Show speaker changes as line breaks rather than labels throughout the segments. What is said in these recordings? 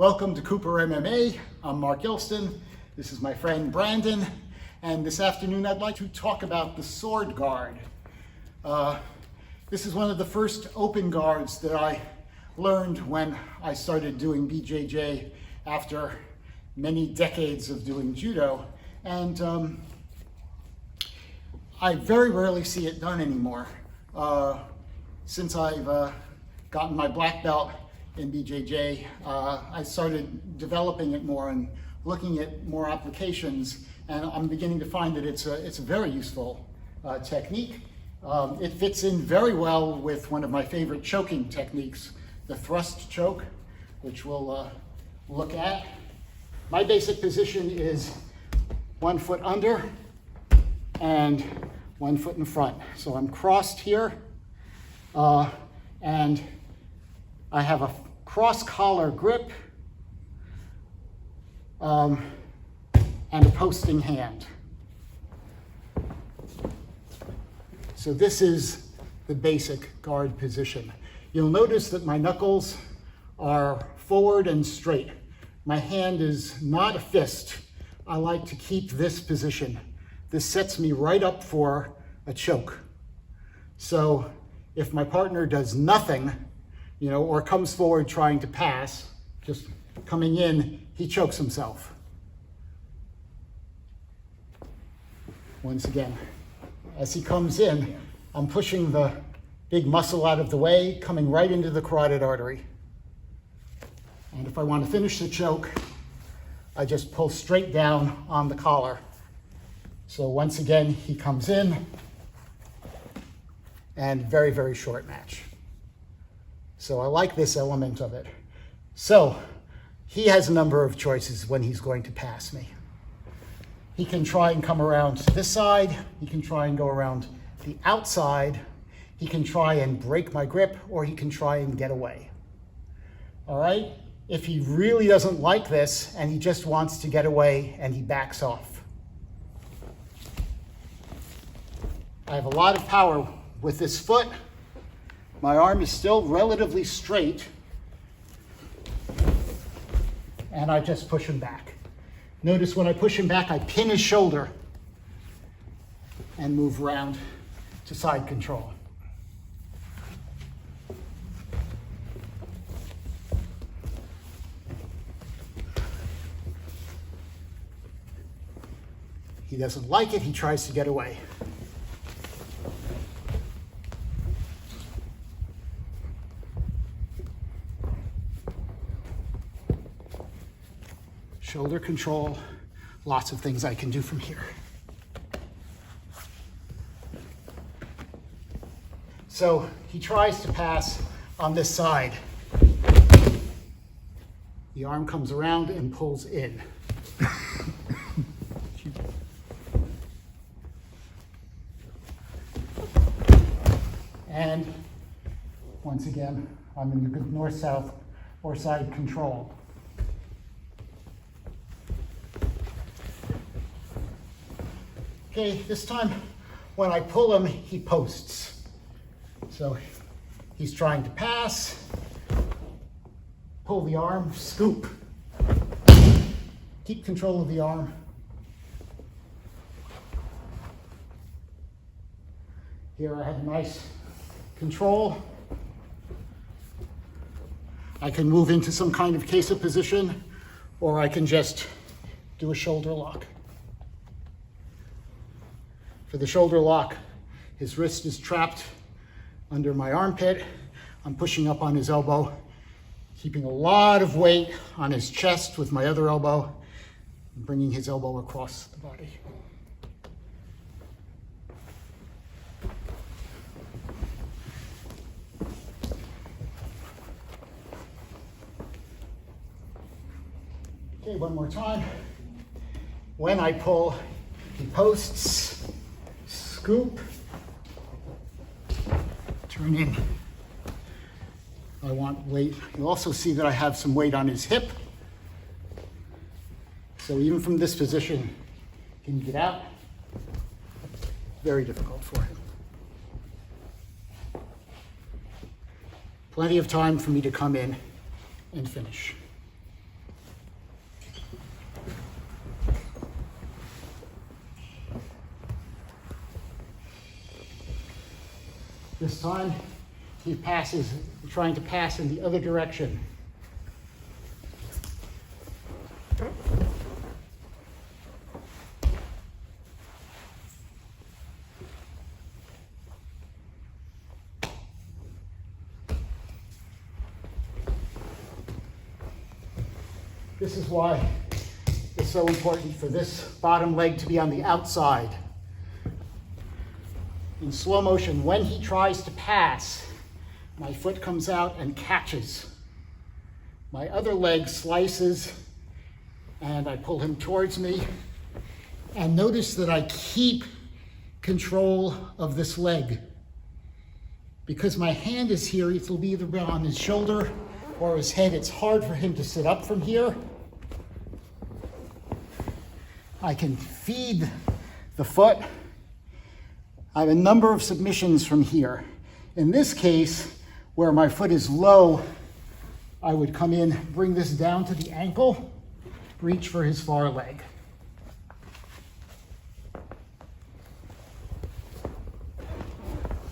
Welcome to Cooper MMA. I'm Mark Gilston. This is my friend Brandon. And this afternoon I'd like to talk about the sword guard. This is one of the first open guards that I learned when I started doing BJJ after many decades of doing Judo. And I very rarely see it done anymore. Since I've gotten my black belt in BJJ, I started developing it more and looking at more applications, and I'm beginning to find that it's a very useful technique. It fits in very well with one of my favorite choking techniques, the thrust choke, which we'll look at. My basic position is 1 foot under and 1 foot in front. So I'm crossed here, and I have a cross collar grip and a posting hand. So this is the basic guard position. You'll notice that my knuckles are forward and straight. My hand is not a fist. I like to keep this position. This sets me right up for a choke. So if my partner does nothing, or comes forward trying to pass, just coming in, he chokes himself. Once again, as he comes in, I'm pushing the big muscle out of the way, coming right into the carotid artery. And if I want to finish the choke, I just pull straight down on the collar. So once again, he comes in, and very, very short match. So I like this element of it. So he has a number of choices when he's going to pass me. He can try and come around to this side. He can try and go around the outside. He can try and break my grip, or he can try and get away. All right? If he really doesn't like this and he just wants to get away, and he backs off. I have a lot of power with this foot. My arm is still relatively straight, and I just push him back. Notice when I push him back, I pin his shoulder and move around to side control. He doesn't like it, he tries to get away. Shoulder control, lots of things I can do from here. So he tries to pass on this side. The arm comes around and pulls in. And once again, I'm in the good north-south or side control. Okay, this time when I pull him, he posts. So he's trying to pass, pull the arm, scoop, keep control of the arm. Here I have nice control. I can move into some kind of kesa position, or I can just do a shoulder lock. For the shoulder lock, his wrist is trapped under my armpit. I'm pushing up on his elbow, keeping a lot of weight on his chest with my other elbow, and bringing his elbow across the body. Okay, one more time. When I pull, he posts. Scoop, turn in. I want weight. You also see that I have some weight on his hip. So even from this position, he can get out. Very difficult for him. Plenty of time for me to come in and finish. This time, he passes, trying to pass in the other direction. This is why it's so important for this bottom leg to be on the outside. In slow motion, when he tries to pass, my foot comes out and catches. My other leg slices and I pull him towards me. And notice that I keep control of this leg. Because my hand is here, it'll be either on his shoulder or his head. It's hard for him to sit up from here. I can feed the foot. I have a number of submissions from here. In this case, where my foot is low, I would come in, bring this down to the ankle, reach for his far leg.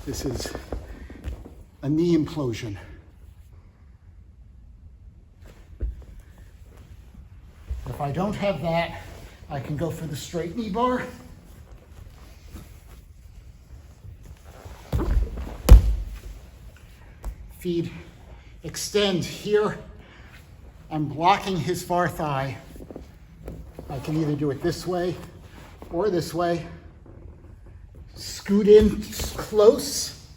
This is a knee implosion. If I don't have that, I can go for the straight knee bar. Feed, extend here. I'm blocking his far thigh. I can either do it this way or this way. Scoot in close.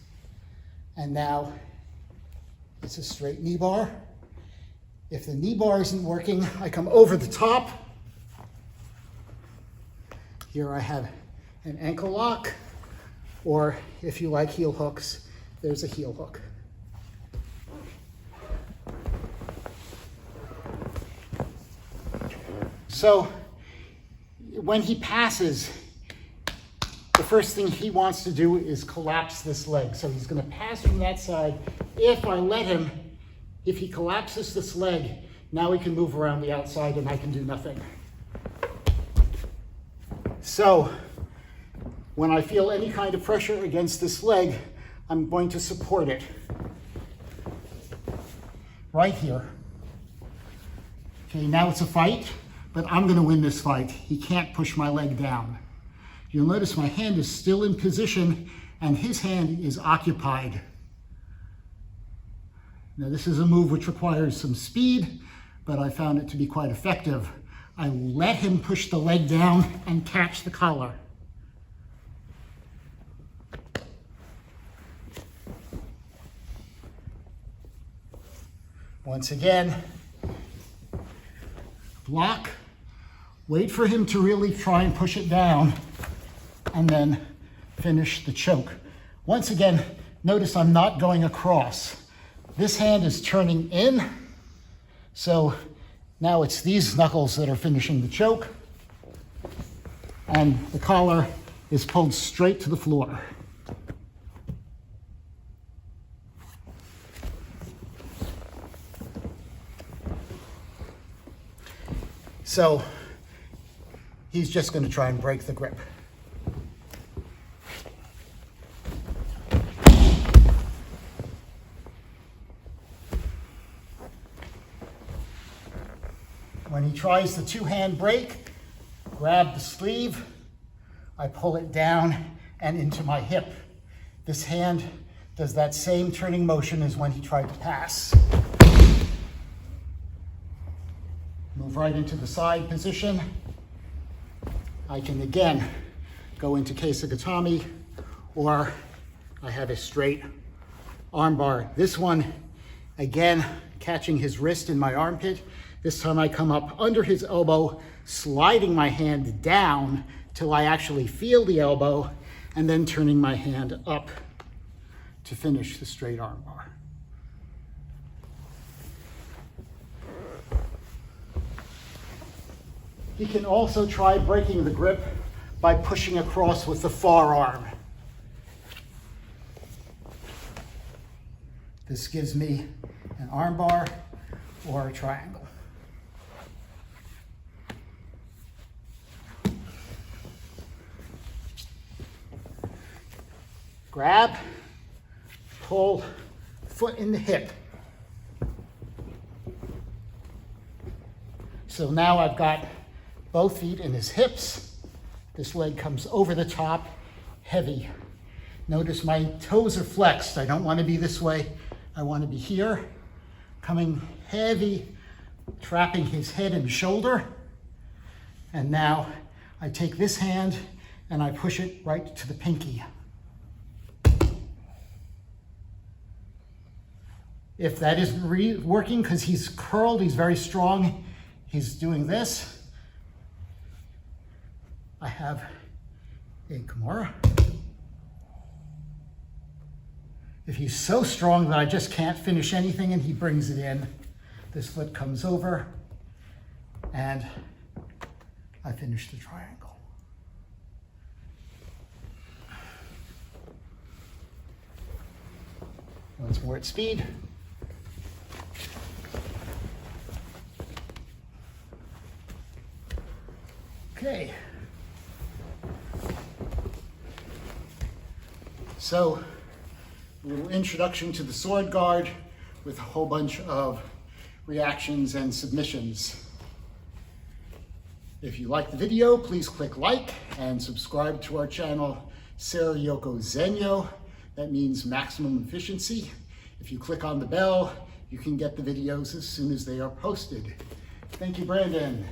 And now it's a straight knee bar. If the knee bar isn't working, I come over the top. Here I have an ankle lock, or if you like heel hooks, there's a heel hook. So when he passes, the first thing he wants to do is collapse this leg. So he's going to pass from that side. If I let him, if he collapses this leg, now he can move around the outside and I can do nothing. So when I feel any kind of pressure against this leg, I'm going to support it. Right here. Okay, now it's a fight, but I'm going to win this fight. He can't push my leg down. You'll notice my hand is still in position and his hand is occupied. Now this is a move which requires some speed, but I found it to be quite effective. I let him push the leg down and catch the collar. Once again, block, wait for him to really try and push it down, and then finish the choke. Once again, notice I'm not going across. This hand is turning in, so now it's these knuckles that are finishing the choke, and the collar is pulled straight to the floor. So he's just going to try and break the grip. When he tries the two-hand break, grab the sleeve, I pull it down and into my hip. This hand does that same turning motion as when he tried to pass. Move right into the side position. I can again go into Keisagatami, or I have a straight arm bar. This one, again, catching his wrist in my armpit. This time I come up under his elbow, sliding my hand down till I actually feel the elbow, and then turning my hand up to finish the straight arm bar. He can also try breaking the grip by pushing across with the far arm. This gives me an arm bar or a triangle. Grab, pull foot in the hip. So now I've got both feet in his hips. This leg comes over the top, heavy. Notice my toes are flexed. I don't want to be this way. I want to be here, coming heavy, trapping his head and shoulder. And now I take this hand and I push it right to the pinky. If that isn't working because he's curled, he's very strong, he's doing this, I have a Kimura. If he's so strong that I just can't finish anything and he brings it in, this foot comes over and I finish the triangle. Once more at speed. Okay. So, a little introduction to the sword guard with a whole bunch of reactions and submissions. If you like the video, please click like and subscribe to our channel, Sarah Yoko Zenyo. That means maximum efficiency. If you click on the bell, you can get the videos as soon as they are posted. Thank you, Brandon.